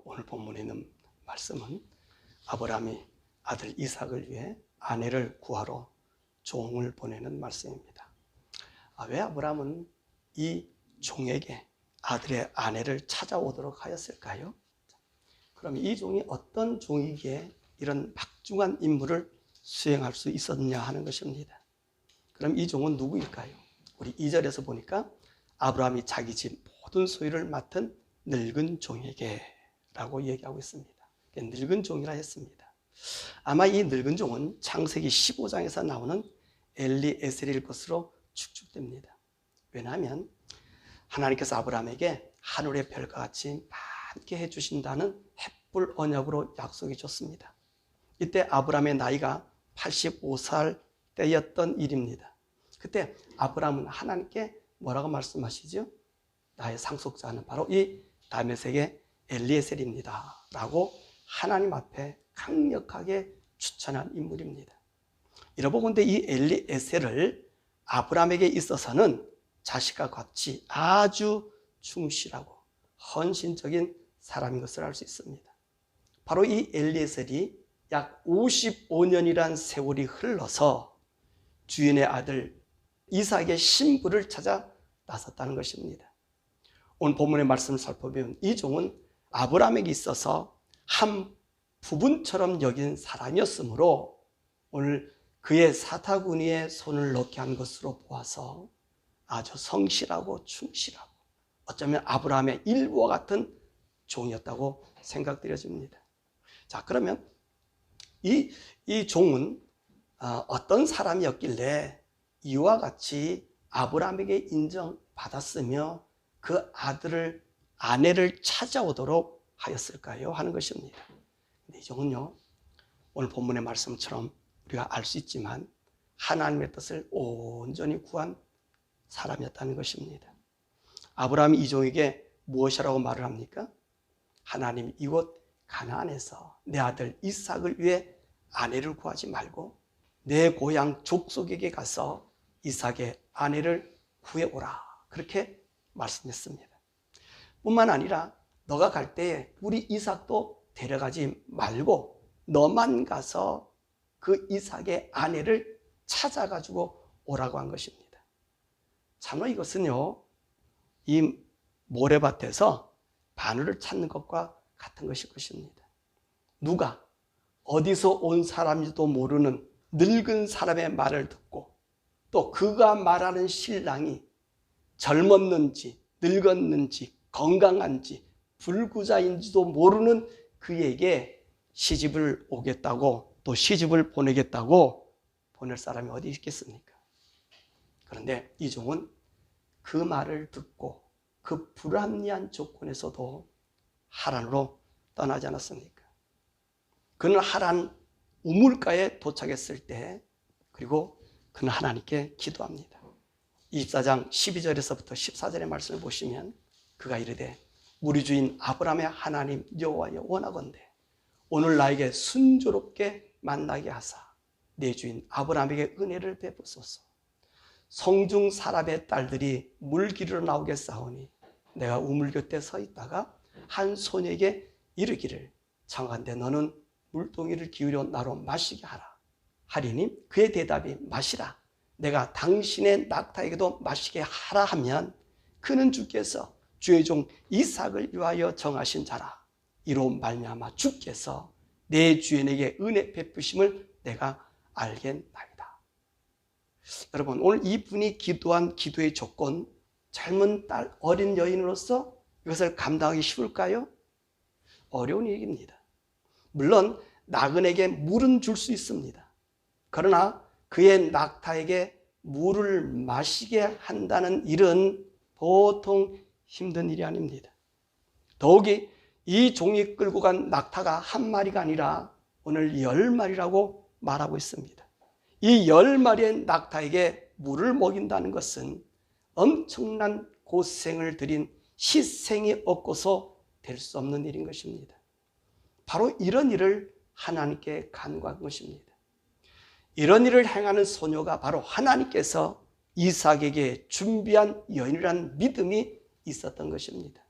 오늘 본문에 있는 말씀은 아브라함이 아들 이삭을 위해 아내를 구하러 종을 보내는 말씀입니다. 왜 아브라함은 이 종에게 아들의 아내를 찾아오도록 하였을까요? 그럼 이 종이 어떤 종이기에 이런 막중한 임무를 수행할 수 있었느냐 하는 것입니다. 그럼 이 종은 누구일까요? 우리 2절에서 보니까 아브라함이 자기 집 모든 소유를 맡은 늙은 종에게 라고 얘기하고 있습니다. 늙은 종이라 했습니다. 아마 이 늙은 종은 창세기 15장에서 나오는 엘리에셀일 것으로 추측됩니다. 왜냐하면 하나님께서 아브라함에게 하늘의 별과 같이 많게 해주신다는 햇불 언약으로 약속해 줬습니다. 이때 아브라함의 나이가 85살 때였던 일입니다. 그때 아브라함은 하나님께 뭐라고 말씀하시죠? 나의 상속자는 바로 이 다메섹의 엘리에셀입니다 라고 하나님 앞에 강력하게 추천한 인물입니다. 이러보건대 이 엘리에셀을 아브라함에게 있어서는 자식과 같이 아주 충실하고 헌신적인 사람인 것을 알 수 있습니다. 바로 이 엘리에셀이 약 55년이란 세월이 흘러서 주인의 아들 이삭의 신부를 찾아 나섰다는 것입니다. 오늘 본문의 말씀을 살펴보면 이 종은 아브라함에게 있어서 한 부분처럼 여긴 사람이었으므로 오늘 그의 사타구니에 손을 넣게 한 것으로 보아서 아주 성실하고 충실하고 어쩌면 아브라함의 일부와 같은 종이었다고 생각되어집니다. 자, 그러면 이 종은 어떤 사람이었길래 이와 같이 아브라함에게 인정받았으며 그 아내를 찾아오도록 하였을까요? 하는 것입니다. 이 종은요, 오늘 본문의 말씀처럼 우리가 알 수 있지만 하나님의 뜻을 온전히 구한 사람이었다는 것입니다. 아브라함이 이 종에게 무엇이라고 말을 합니까? 하나님, 이곳 가나안에서 내 아들 이삭을 위해 아내를 구하지 말고 내 고향 족속에게 가서 이삭의 아내를 구해오라, 그렇게 말씀했습니다. 뿐만 아니라 너가 갈 때에 우리 이삭도 데려가지 말고 너만 가서 그 이삭의 아내를 찾아가지고 오라고 한 것입니다. 참으로 이것은요, 이 모래밭에서 바늘을 찾는 것과 같은 것일 것입니다. 누가 어디서 온 사람인지도 모르는 늙은 사람의 말을 듣고 또 그가 말하는 신랑이 젊었는지 늙었는지 건강한지 불구자인지도 모르는 그에게 시집을 오겠다고 또 시집을 보내겠다고 보낼 사람이 어디 있겠습니까? 그런데 이 종은 그 말을 듣고 그 불합리한 조건에서도 하란으로 떠나지 않았습니까? 그는 하란 우물가에 도착했을 때 그리고 그는 하나님께 기도합니다. 24장 12절에서부터 14절의 말씀을 보시면 그가 이르되 우리 주인 아브라함의 하나님 여호와여 원하건대 오늘 나에게 순조롭게 만나게 하사 내 주인 아브라함에게 은혜를 베푸소서. 성중 사람의 딸들이 물기르러 나오겠사오니 내가 우물 곁에 서 있다가 한 소녀에게 이르기를 청한데 너는 물동이를 기울여 나로 마시게 하라 하리니 그의 대답이 마시라 내가 당신의 낙타에게도 마시게 하라 하면 그는 주께서 주의 종 이삭을 위하여 정하신 자라. 이로 말미암아 주께서 내 주인에게 은혜 베푸심을 내가 알겠나이다. 여러분, 오늘 이분이 기도한 기도의 조건, 젊은 딸, 어린 여인으로서 이것을 감당하기 쉬울까요? 어려운 얘기입니다. 물론 나그네에게 물은 줄 수 있습니다. 그러나 그의 낙타에게 물을 마시게 한다는 일은 보통 힘든 일이 아닙니다. 더욱이 이 종이 끌고 간 낙타가 한 마리가 아니라 오늘 10마리라고 말하고 있습니다. 이 10마리의 낙타에게 물을 먹인다는 것은 엄청난 고생을 들인 희생이 없고서 될 수 없는 일인 것입니다. 바로 이런 일을 하나님께 간구한 것입니다. 이런 일을 행하는 소녀가 바로 하나님께서 이삭에게 준비한 여인이라는 믿음이 있었던 것입니다.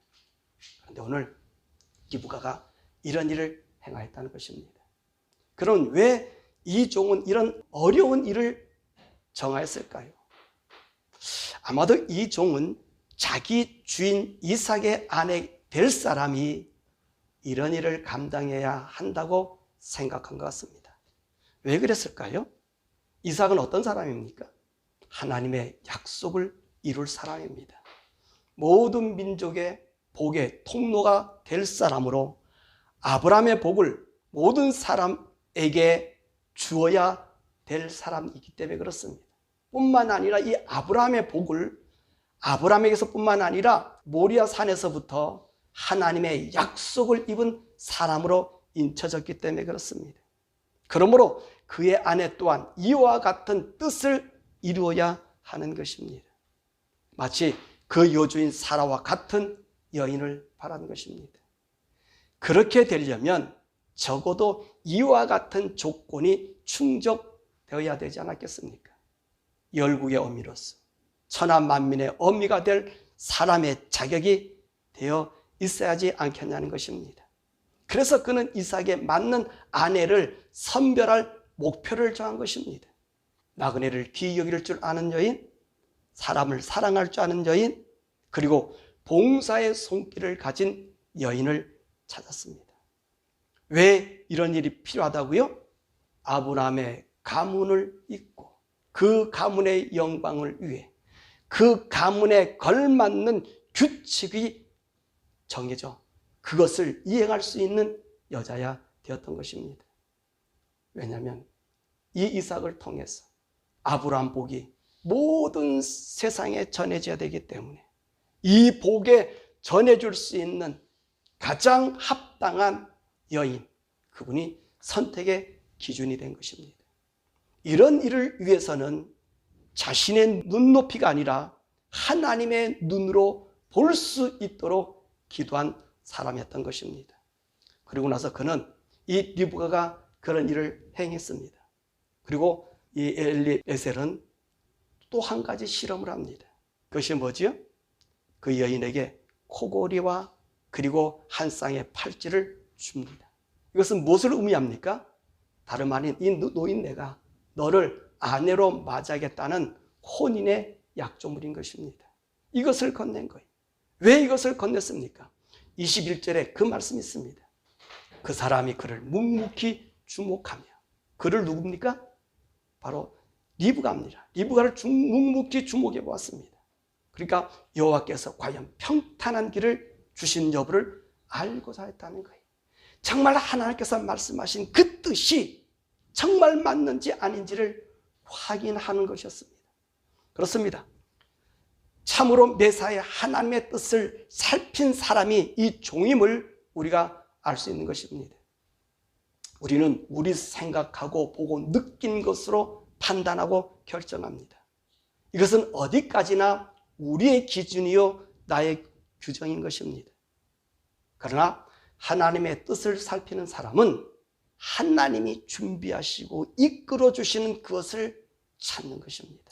그런데 오늘 리브가가 이런 일을 행하였다는 것입니다. 그럼 왜 이 종은 이런 어려운 일을 정하였을까요? 아마도 이 종은 자기 주인 이삭의 아내 될 사람이 이런 일을 감당해야 한다고 생각한 것 같습니다. 왜 그랬을까요? 이삭은 어떤 사람입니까? 하나님의 약속을 이룰 사람입니다. 모든 민족의 복의 통로가 될 사람으로 아브라함의 복을 모든 사람에게 주어야 될 사람이기 때문에 그렇습니다. 뿐만 아니라 이 아브라함의 복을 아브라함에게서 뿐만 아니라 모리아 산에서부터 하나님의 약속을 입은 사람으로 인쳐졌기 때문에 그렇습니다. 그러므로 그의 아내 또한 이와 같은 뜻을 이루어야 하는 것입니다. 마치 그 여주인 사라와 같은 여인을 바라는 것입니다. 그렇게 되려면 적어도 이와 같은 조건이 충족되어야 되지 않았겠습니까? 열국의 어미로서 천하 만민의 어미가 될 사람의 자격이 되어 있어야지 않겠냐는 것입니다. 그래서 그는 이삭에 맞는 아내를 선별할 목표를 정한 것입니다. 나그네를 귀히 여길 줄 아는 여인, 사람을 사랑할 줄 아는 여인, 그리고 봉사의 손길을 가진 여인을 찾았습니다. 왜 이런 일이 필요하다고요? 아브라함의 가문을 잇고 그 가문의 영광을 위해 그 가문에 걸맞는 규칙이 정해져 그것을 이행할 수 있는 여자야 되었던 것입니다. 왜냐하면 이 이삭을 통해서 아브라함 복이 모든 세상에 전해져야 되기 때문에 이 복에 전해줄 수 있는 가장 합당한 여인, 그분이 선택의 기준이 된 것입니다. 이런 일을 위해서는 자신의 눈높이가 아니라 하나님의 눈으로 볼 수 있도록 기도한 사람이었던 것입니다. 그리고 나서 그는 이 리브가가 그런 일을 행했습니다. 그리고 이 엘리에셀은 또 한 가지 실험을 합니다. 그것이 뭐지요? 그 여인에게 코골이와 그리고 한 쌍의 팔찌를 줍니다. 이것은 무엇을 의미합니까? 다름 아닌 이 노인네가 너를 아내로 맞이하겠다는 혼인의 약조물인 것입니다. 이것을 건넨 거예요. 왜 이것을 건넸습니까? 21절에 그 말씀이 있습니다. 그 사람이 그를 묵묵히 주목하며, 그를 누굽니까? 바로 리브가입니다. 리브가를 묵묵히 주목해 보았습니다. 그러니까 여호와께서 과연 평탄한 길을 주신 여부를 알고자 했다는 거예요. 정말 하나님께서 말씀하신 그 뜻이 정말 맞는지 아닌지를 확인하는 것이었습니다. 그렇습니다. 참으로 매사에 하나님의 뜻을 살핀 사람이 이 종임을 우리가 알 수 있는 것입니다. 우리는 우리 생각하고 보고 느낀 것으로 판단하고 결정합니다. 이것은 어디까지나 우리의 기준이요 나의 규정인 것입니다. 그러나 하나님의 뜻을 살피는 사람은 하나님이 준비하시고 이끌어 주시는 그것을 찾는 것입니다.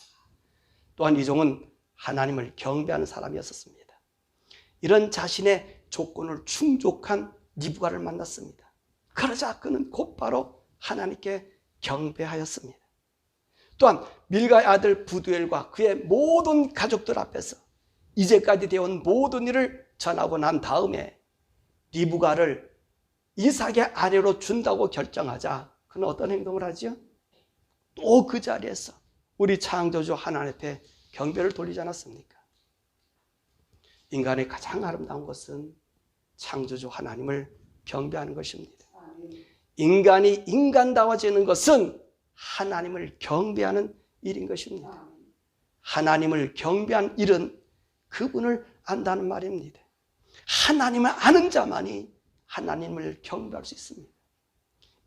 또한 이 종은 하나님을 경배하는 사람이었습니다. 이런 자신의 조건을 충족한 리브가를 만났습니다. 그러자 그는 곧바로 하나님께 경배하였습니다. 또한 밀가의 아들 부두엘과 그의 모든 가족들 앞에서 이제까지 되어온 모든 일을 전하고 난 다음에 리브가를 이삭의 아내로 준다고 결정하자 그는 어떤 행동을 하죠? 또 그 자리에서 우리 창조주 하나님 앞에 경배를 돌리지 않았습니까? 인간의 가장 아름다운 것은 창조주 하나님을 경배하는 것입니다. 인간이 인간다워지는 것은 하나님을 경배하는 일인 것입니다. 하나님을 경배한 일은 그분을 안다는 말입니다. 하나님을 아는 자만이 하나님을 경배할 수 있습니다.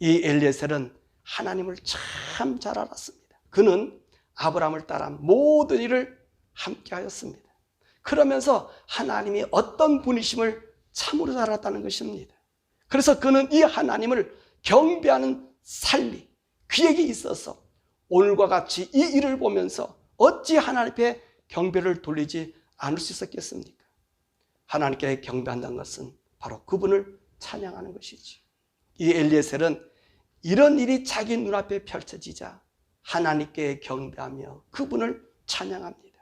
이 엘리에셀은 하나님을 참 잘 알았습니다. 그는 아브라함을 따라 모든 일을 함께 하였습니다. 그러면서 하나님이 어떤 분이심을 참으로 잘 알았다는 것입니다. 그래서 그는 이 하나님을 경배하는 삶이 그에게 있어서 오늘과 같이 이 일을 보면서 어찌 하나님 앞에 경배를 돌리지 않을 수 있었겠습니까? 하나님께 경배한다는 것은 바로 그분을 찬양하는 것이지. 이 엘리에셀은 이런 일이 자기 눈앞에 펼쳐지자 하나님께 경배하며 그분을 찬양합니다.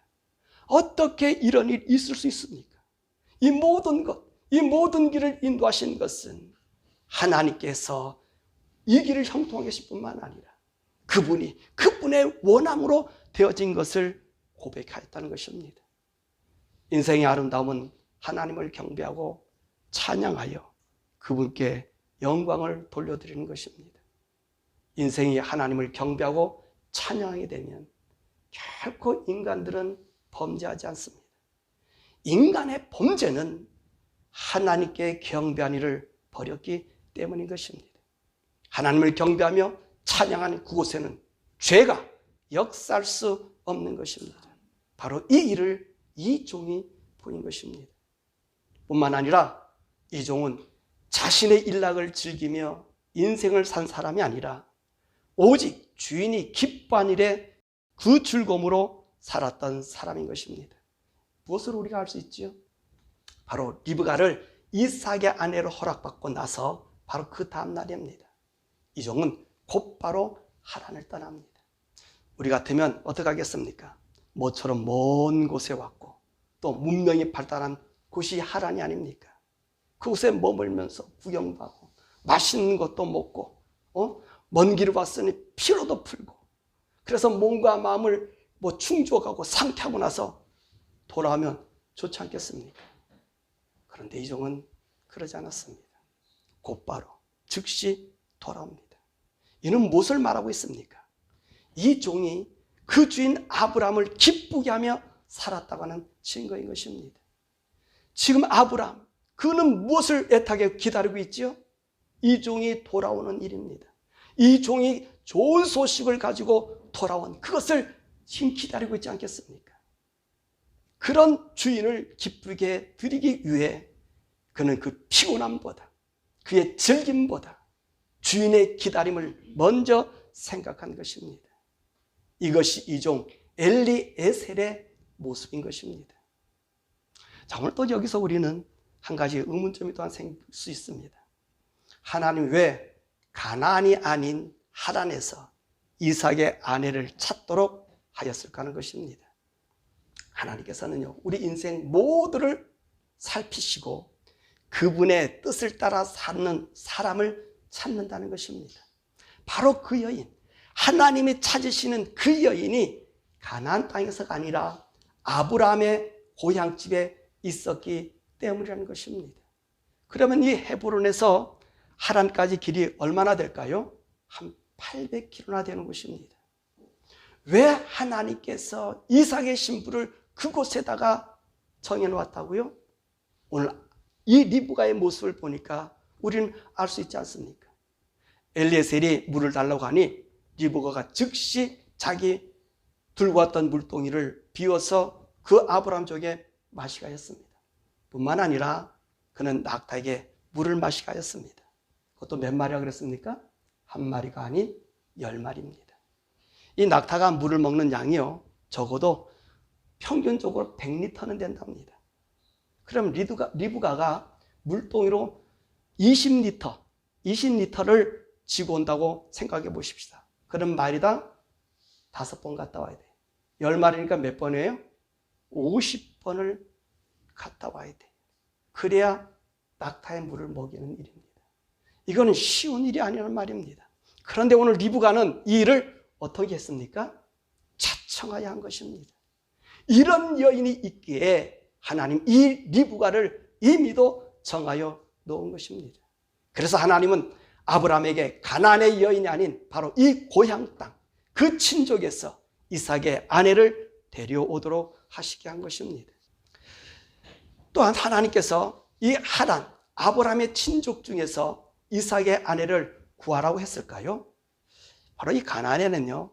어떻게 이런 일이 있을 수 있습니까? 이 모든 것, 이 모든 길을 인도하신 것은 하나님께서 이 길을 형통하게 하실 뿐만 아니라 그분의 원함으로 되어진 것을 고백하였다는 것입니다. 인생의 아름다움은 하나님을 경배하고 찬양하여 그분께 영광을 돌려드리는 것입니다. 인생이 하나님을 경배하고 찬양하게 되면 결코 인간들은 범죄하지 않습니다. 인간의 범죄는 하나님께 경배한 일을 버렸기 때문인 것입니다. 하나님을 경배하며 찬양하는 그곳에는 죄가 역사할 수 없는 것입니다. 바로 이 일을 이 종이 보인 것입니다. 뿐만 아니라 이 종은 자신의 일락을 즐기며 인생을 산 사람이 아니라 오직 주인이 기뻐한 일에 그 즐거움으로 살았던 사람인 것입니다. 무엇을 우리가 알 수 있지요? 바로 리브가를 이삭의 아내로 허락받고 나서 바로 그 다음 날입니다. 이 종은 곧바로 하란을 떠납니다. 우리 같으면 어떻게 하겠습니까? 모처럼 먼 곳에 왔고 또 문명이 발달한 곳이 하란이 아닙니까? 그곳에 머물면서 구경도 하고 맛있는 것도 먹고 먼 길을 왔으니 피로도 풀고 그래서 몸과 마음을 충족하고 상쾌하고 나서 돌아오면 좋지 않겠습니까? 그런데 이 종은 그러지 않았습니다. 곧바로 즉시 돌아옵니다. 이는 무엇을 말하고 있습니까? 이 종이 그 주인 아브라함을 기쁘게 하며 살았다고 하는 증거인 것입니다. 지금 아브라함, 그는 무엇을 애타게 기다리고 있지요? 이 종이 돌아오는 일입니다. 이 종이 좋은 소식을 가지고 돌아온 그것을 지금 기다리고 있지 않겠습니까? 그런 주인을 기쁘게 드리기 위해 그는 그 피곤함보다 그의 즐김보다 주인의 기다림을 먼저 생각한 것입니다. 이것이 이 종 엘리에셀의 모습인 것입니다. 자, 오늘 또 여기서 우리는 한 가지 의문점이 또한 생길 수 있습니다. 하나님 왜 가나안이 아닌 하란에서 이삭의 아내를 찾도록 하였을까 하는 것입니다. 하나님께서는요, 우리 인생 모두를 살피시고 그분의 뜻을 따라 사는 사람을 찾는다는 것입니다. 바로 그 여인, 하나님이 찾으시는 그 여인이 가나안 땅에서가 아니라 아브라함의 고향집에 있었기 때문이라는 것입니다. 그러면 이 헤브론에서 하란까지 길이 얼마나 될까요? 한 800km나 되는 것입니다. 왜 하나님께서 이삭의 신부를 그곳에다가 정해놓았다고요? 오늘 이 리브가의 모습을 보니까 우리는 알 수 있지 않습니까? 엘리에셀이 물을 달라고 하니 리브가가 즉시 자기 들고 왔던 물동이를 비워서 그 아브라함 쪽에 마시게 하였습니다. 뿐만 아니라 그는 낙타에게 물을 마시게 하였습니다. 그것도 몇 마리라 그랬습니까? 한 마리가 아닌 10마리입니다. 이 낙타가 물을 먹는 양이요, 적어도 평균적으로 100리터는 된답니다. 그럼 리브가가 물동이로 20리터를 지고 온다고 생각해 보십시다. 그럼 마리당 5번 갔다 와야 돼요. 10마리니까 몇 번이에요? 50번을 갔다 와야 돼요. 그래야 낙타의 물을 먹이는 일입니다. 이거는 쉬운 일이 아니라는 말입니다. 그런데 오늘 리브가는 이 일을 어떻게 했습니까? 자청하여 한 것입니다. 이런 여인이 있기에 하나님 이 리브가를 이미도 정하여 놓은 것입니다. 그래서 하나님은 아브라함에게 가나안의 여인이 아닌 바로 이 고향 땅, 그 친족에서 이삭의 아내를 데려오도록 하시게 한 것입니다. 또한 하나님께서 이 하란, 아브라함의 친족 중에서 이삭의 아내를 구하라고 했을까요? 바로 이 가나안에는요,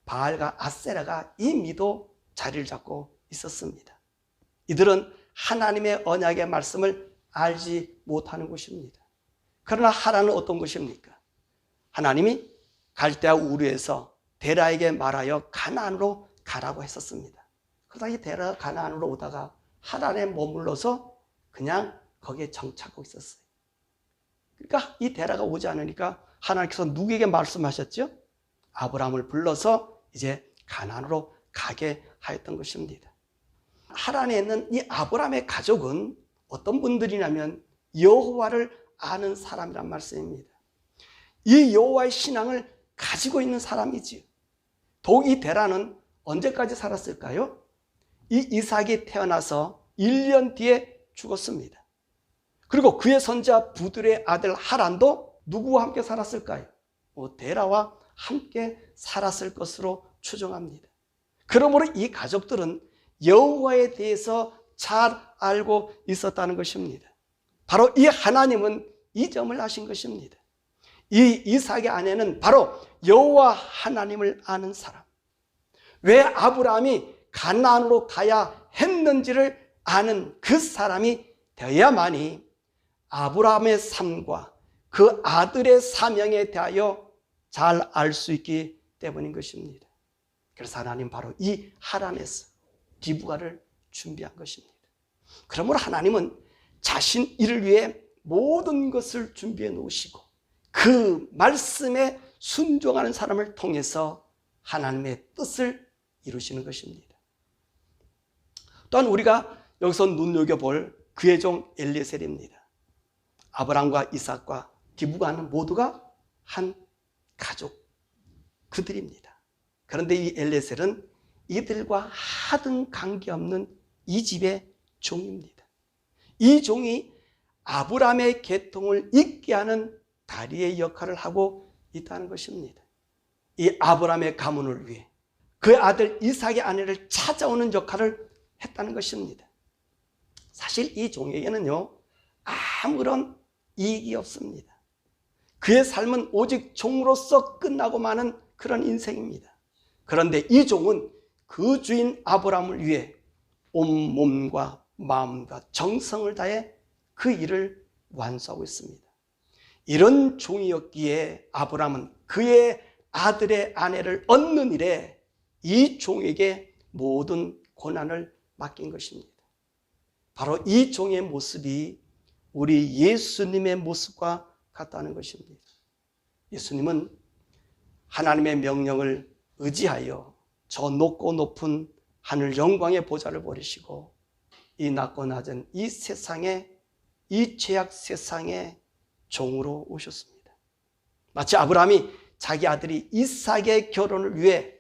바알과 아세라가 이미도 자리를 잡고 있었습니다. 이들은 하나님의 언약의 말씀을 알지 못하는 곳입니다. 그러나 하란은 어떤 곳입니까? 하나님이 갈대아 우르에서 데라에게 말하여 가나안으로 가라고 했었습니다. 그러다 이 데라 가나안으로 오다가 하란에 머물러서 그냥 거기에 정착하고 있었어요. 그러니까 이 데라가 오지 않으니까 하나님께서 누구에게 말씀하셨죠? 아브라함을 불러서 이제 가나안으로 가게 하였던 것입니다. 하란에 있는 이 아브라함의 가족은 어떤 분들이냐면 여호와를 아는 사람이란 말씀입니다. 이 여호와의 신앙을 가지고 있는 사람이지요. 더욱 이 데라는 언제까지 살았을까요? 이 이삭이 태어나서 1년 뒤에 죽었습니다. 그리고 그의 손자 부들의 아들 하란도 누구와 함께 살았을까요? 데라와 함께 살았을 것으로 추정합니다. 그러므로 이 가족들은 여호와에 대해서 잘 알고 있었다는 것입니다. 바로 이 하나님은 이 점을 아신 것입니다. 이 이삭의 아내는 바로 여호와 하나님을 아는 사람. 왜 아브라함이 가나안으로 가야 했는지를 아는 그 사람이 되어야만이 아브라함의 삶과 그 아들의 사명에 대하여 잘 알 수 있기 때문인 것입니다. 그래서 하나님 바로 이 하란에서 기부가를 준비한 것입니다. 그러므로 하나님은 자신 이를 위해 모든 것을 준비해 놓으시고 그 말씀에 순종하는 사람을 통해서 하나님의 뜻을 이루시는 것입니다. 또한 우리가 여기서 눈여겨볼 그의 종 엘리에셀입니다. 아브라함과 이삭과 기부가는 모두가 한 가족, 그들입니다. 그런데 이 엘리에셀은 이들과 하등 관계없는 이 집의 종입니다. 이 종이 아브라함의 계통을 잇게 하는 다리의 역할을 하고 있다는 것입니다. 이 아브라함의 가문을 위해 그 아들 이삭의 아내를 찾아오는 역할을 했다는 것입니다. 사실 이 종에게는요, 아무런 이익이 없습니다. 그의 삶은 오직 종으로서 끝나고 마는 그런 인생입니다. 그런데 이 종은 그 주인 아브라함을 위해 온 몸과 마음과 정성을 다해 그 일을 완수하고 있습니다. 이런 종이었기에 아브라함은 그의 아들의 아내를 얻는 일에 이 종에게 모든 고난을 맡긴 것입니다. 바로 이 종의 모습이 우리 예수님의 모습과 같다는 것입니다. 예수님은 하나님의 명령을 의지하여 저 높고 높은 하늘 영광의 보좌를 버리시고 이 낮고 낮은 이 세상에, 이 죄악 세상에 종으로 오셨습니다. 마치 아브라함이 자기 아들이 이삭의 결혼을 위해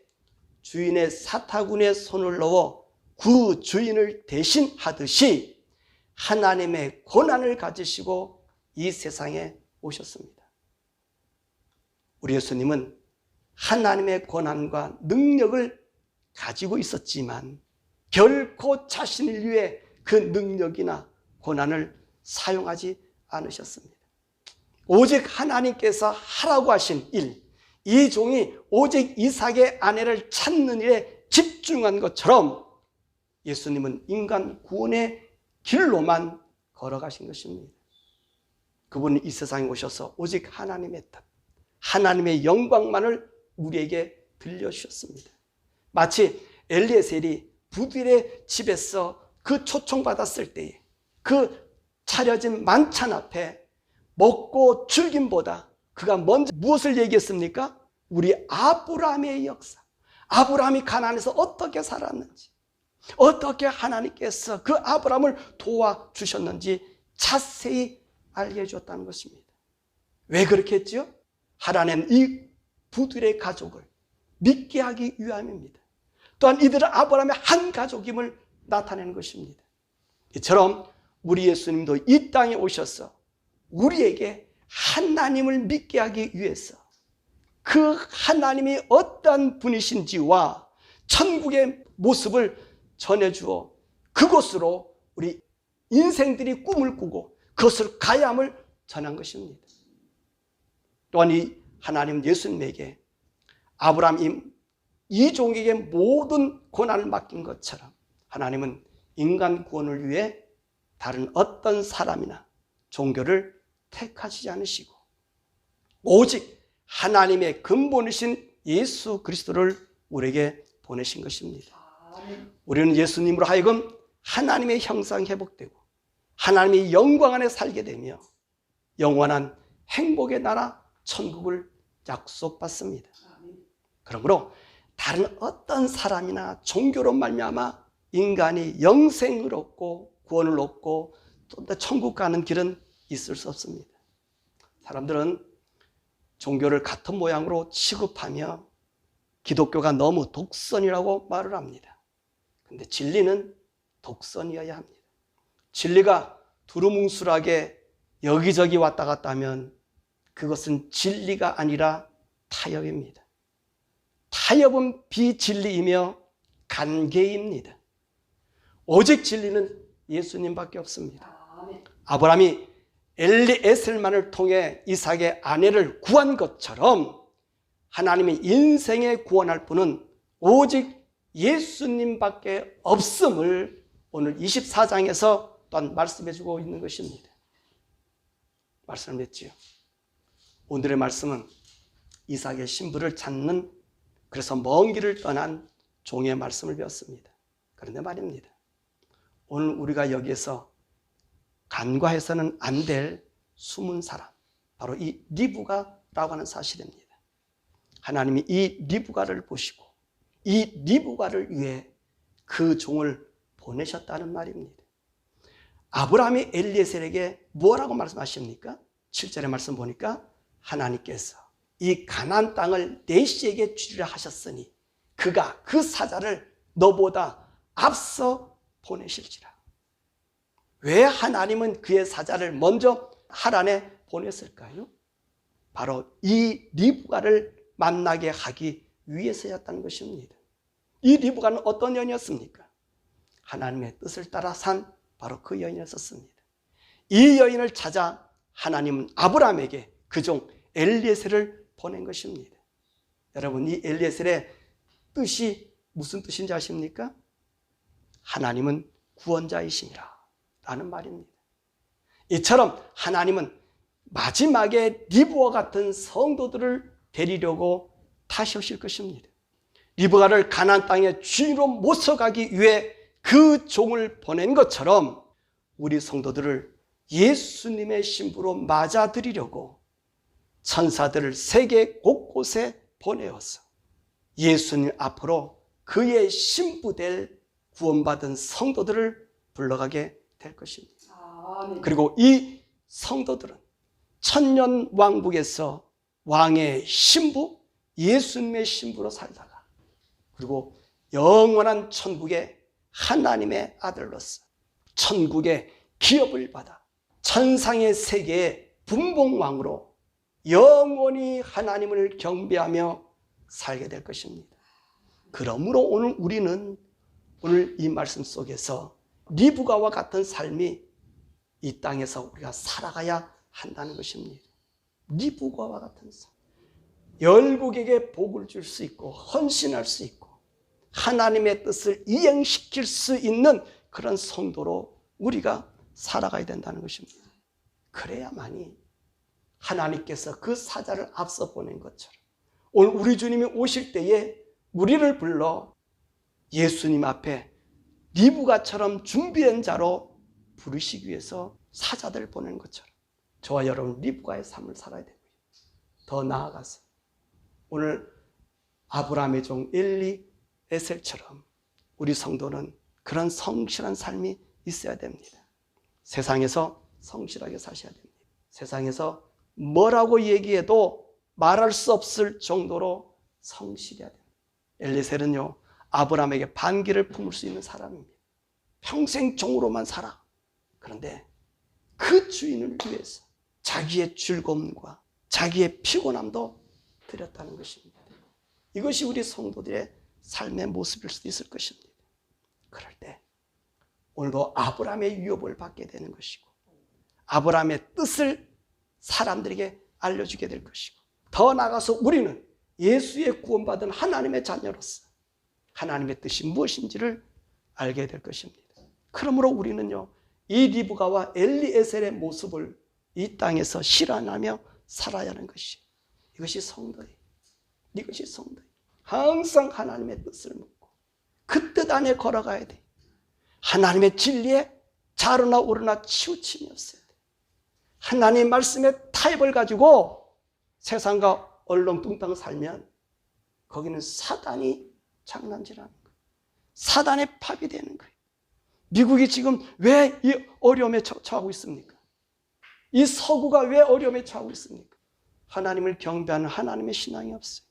주인의 사타구니에 손을 넣어 그 주인을 대신하듯이 하나님의 고난을 가지시고 이 세상에 오셨습니다. 우리 예수님은 하나님의 고난과 능력을 가지고 있었지만 결코 자신을 위해 그 능력이나 고난을 사용하지 않으셨습니다. 오직 하나님께서 하라고 하신 일, 이 종이 오직 이삭의 아내를 찾는 일에 집중한 것처럼 예수님은 인간 구원의 길로만 걸어가신 것입니다. 그분은 이 세상에 오셔서 오직 하나님의 뜻, 하나님의 영광만을 우리에게 들려주셨습니다. 마치 엘리에셀이 부들의 집에서 그 초청받았을 때에 그 차려진 만찬 앞에 먹고 즐김보다 그가 먼저 무엇을 얘기했습니까? 우리 아브라함의 역사, 아브라함이 가나안에서 어떻게 살았는지, 어떻게 하나님께서 그 아브라함을 도와주셨는지 자세히 알게 해주었다는 것입니다. 왜 그렇게 했지요? 하나님은 이 부들의 가족을 믿게 하기 위함입니다. 또한 이들은 아브라함의 한 가족임을 나타내는 것입니다. 이처럼 우리 예수님도 이 땅에 오셔서 우리에게 하나님을 믿게 하기 위해서 그 하나님이 어떤 분이신지와 천국의 모습을 전해주어 그곳으로 우리 인생들이 꿈을 꾸고 그것을 가야 함을 전한 것입니다. 또한 이 하나님 예수님에게 아브라함 이 종에게 모든 고난을 맡긴 것처럼 하나님은 인간 구원을 위해 다른 어떤 사람이나 종교를 택하시지 않으시고 오직 하나님의 근본이신 예수 그리스도를 우리에게 보내신 것입니다. 우리는 예수님으로 하여금 하나님의 형상 회복되고 하나님의 영광 안에 살게 되며 영원한 행복의 나라 천국을 약속받습니다. 그러므로 다른 어떤 사람이나 종교로 말미암아 인간이 영생을 얻고 구원을 얻고 또 천국 가는 길은 있을 수 없습니다. 사람들은 종교를 같은 모양으로 취급하며 기독교가 너무 독선이라고 말을 합니다. 그런데 진리는 독선이어야 합니다. 진리가 두루뭉술하게 여기저기 왔다 갔다 하면 그것은 진리가 아니라 타협입니다. 타협은 비진리이며 간계입니다. 오직 진리는 예수님밖에 없습니다. 아브라함이 엘리에셀만을 통해 이삭의 아내를 구한 것처럼 하나님의 인생에 구원할 분은 오직 예수님밖에 없음을 오늘 24장에서 또한 말씀해 주고 있는 것입니다. 말씀을 했지요. 오늘의 말씀은 이삭의 신부를 찾는, 그래서 먼 길을 떠난 종의 말씀을 배웠습니다. 그런데 말입니다, 오늘 우리가 여기에서 간과해서는 안 될 숨은 사람, 바로 이 리브가라고 하는 사실입니다. 하나님이 이 리브가를 보시고 이 리브가를 위해 그 종을 보내셨다는 말입니다. 아브라함이 엘리에셀에게 뭐라고 말씀하십니까? 7절의 말씀 보니까 하나님께서 이 가나안 땅을 내 씨에게 주리라 하셨으니 그가 그 사자를 너보다 앞서 보내실지라. 왜 하나님은 그의 사자를 먼저 하란에 보냈을까요? 바로 이 리브가를 만나게 하기 위해서였다는 것입니다. 이 리브가는 어떤 여인이었습니까? 하나님의 뜻을 따라 산 바로 그 여인이었습니다. 이 여인을 찾아 하나님은 아브라함에게 그 종 엘리에셀을 보낸 것입니다. 여러분, 이 엘리에셀의 뜻이 무슨 뜻인지 아십니까? 하나님은 구원자이시니라 라는 말입니다. 이처럼 하나님은 마지막에 리브와 같은 성도들을 데리려고 다시 오실 것입니다. 리브가를 가나안 땅의 주인으로 모셔가기 위해 그 종을 보낸 것처럼 우리 성도들을 예수님의 신부로 맞아들이려고 천사들을 세계 곳곳에 보내어서 예수님 앞으로 그의 신부될 구원받은 성도들을 불러가게 될 것입니다. 그리고 이 성도들은 천년 왕국에서 왕의 신부, 예수님의 신부로 살다가 그리고 영원한 천국의 하나님의 아들로서 천국의 기업을 받아 천상의 세계의 분봉왕으로 영원히 하나님을 경배하며 살게 될 것입니다. 그러므로 오늘 우리는 오늘 이 말씀 속에서 리브가와 같은 삶이 이 땅에서 우리가 살아가야 한다는 것입니다. 리브가와 같은 삶. 열국에게 복을 줄 수 있고 헌신할 수 있고 하나님의 뜻을 이행시킬 수 있는 그런 성도로 우리가 살아가야 된다는 것입니다. 그래야만이 하나님께서 그 사자를 앞서 보낸 것처럼 오늘 우리 주님이 오실 때에 우리를 불러 예수님 앞에 리브가처럼 준비된 자로 부르시기 위해서 사자들을 보낸 것처럼 저와 여러분 리브가의 삶을 살아야 되고요. 더 나아가서 오늘 아브라함의 종 엘리에셀처럼 우리 성도는 그런 성실한 삶이 있어야 됩니다. 세상에서 성실하게 사셔야 됩니다. 세상에서 뭐라고 얘기해도 말할 수 없을 정도로 성실해야 됩니다. 엘리에셀은요, 아브라함에게 반기를 품을 수 있는 사람입니다. 평생 종으로만 살아. 그런데 그 주인을 위해서 자기의 즐거움과 자기의 피곤함도 드렸다는 것입니다. 이것이 우리 성도들의 삶의 모습일 수도 있을 것입니다. 그럴 때 오늘도 아브라함의 유업을 받게 되는 것이고 아브라함의 뜻을 사람들에게 알려주게 될 것이고 더 나아가서 우리는 예수의 구원받은 하나님의 자녀로서 하나님의 뜻이 무엇인지를 알게 될 것입니다. 그러므로 우리는요, 이 리브가와 엘리에셀의 모습을 이 땅에서 실현하며 살아야 하는 것이 이것이 성도예요. 이것이 성도예요. 항상 하나님의 뜻을 묻고 그 뜻 안에 걸어가야 돼. 하나님의 진리에 좌로나 우로나 치우침이 없어야 돼. 하나님의 말씀의 타협을 가지고 세상과 얼렁뚱땅 살면 거기는 사단이 장난질하는 거예요. 사단의 팝이 되는 거예요. 미국이 지금 왜 이 어려움에 처하고 있습니까? 이 서구가 왜 어려움에 처하고 있습니까? 하나님을 경배하는 하나님의 신앙이 없어요.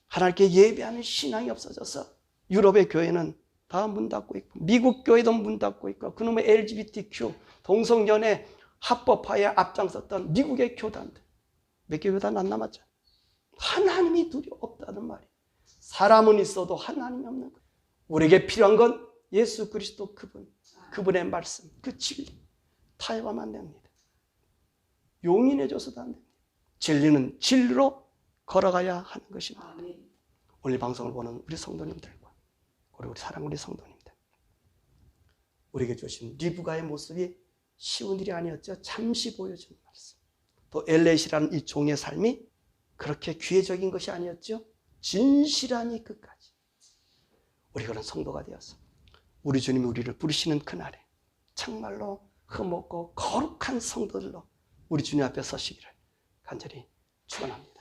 하나님께 예배하는 신앙이 없어져서 유럽의 교회는 다 문 닫고 있고 미국 교회도 문 닫고 있고 그놈의 LGBTQ 동성연애 합법화에 앞장섰던 미국의 교단들 몇 개 교단 안 남았죠. 하나님이 두려워 없다는 말이에요. 사람은 있어도 하나님이 없는 거예요. 우리에게 필요한 건 예수 그리스도 그분의 말씀, 그 진리 타협하면 안 됩니다. 용인해줘서도 안 됩니다. 진리는 진리로 걸어가야 하는 것입니다. 오늘 방송을 보는 우리 성도님들과 우리 사랑하는 우리 성도님들, 우리에게 주신 리브가의 모습이 쉬운 일이 아니었죠. 잠시 보여준 말씀. 또 엘렛이라는 이 종의 삶이 그렇게 기회적인 것이 아니었죠. 진실하니 끝까지. 우리가 그런 성도가 되어서 우리 주님이 우리를 부르시는 그날에 정말로 흠없고 거룩한 성도들로 우리 주님 앞에 서시기를 간절히 축원합니다.